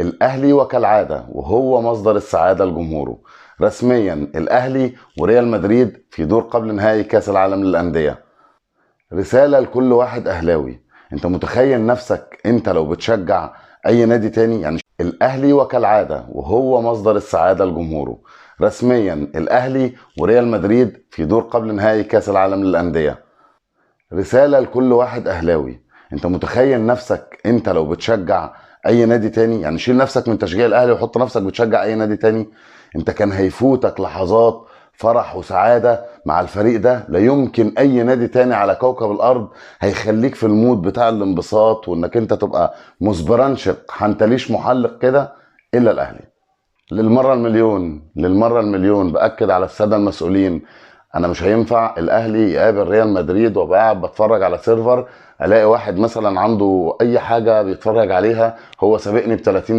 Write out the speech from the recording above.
الأهلي وكالعادة وهو مصدر السعادة لجمهوره. رسميا الأهلي وريال مدريد في دور قبل نهائي كأس العالم للأندية. رسالة لكل واحد أهلاوي، انت متخيل نفسك انت لو بتشجع اي نادي تاني؟ يعني الأهلي وكالعادة وهو مصدر السعادة لجمهوره. رسميا الأهلي وريال مدريد في دور قبل نهائي كأس العالم للأندية. رسالة لكل واحد أهلاوي، انت متخيل نفسك انت لو بتشجع اي نادي تاني؟ يعني شيل نفسك من تشجيع الاهلي وحط نفسك بتشجع اي نادي تاني. انت كان هيفوتك لحظات فرح وسعادة مع الفريق ده لا يمكن اي نادي تاني على كوكب الارض هيخليك في المود بتاع الانبساط وانك انت تبقى مسبرنشق حنتليش محلق كده الا الاهلي. للمرة المليون بأكد على السادة المسؤولين، انا مش هينفع الاهلي يقابل ريال مدريد وابقى قاعد بتفرج على سيرفر الاقي واحد مثلا عنده اي حاجة بيتفرج عليها هو سابقني ب 30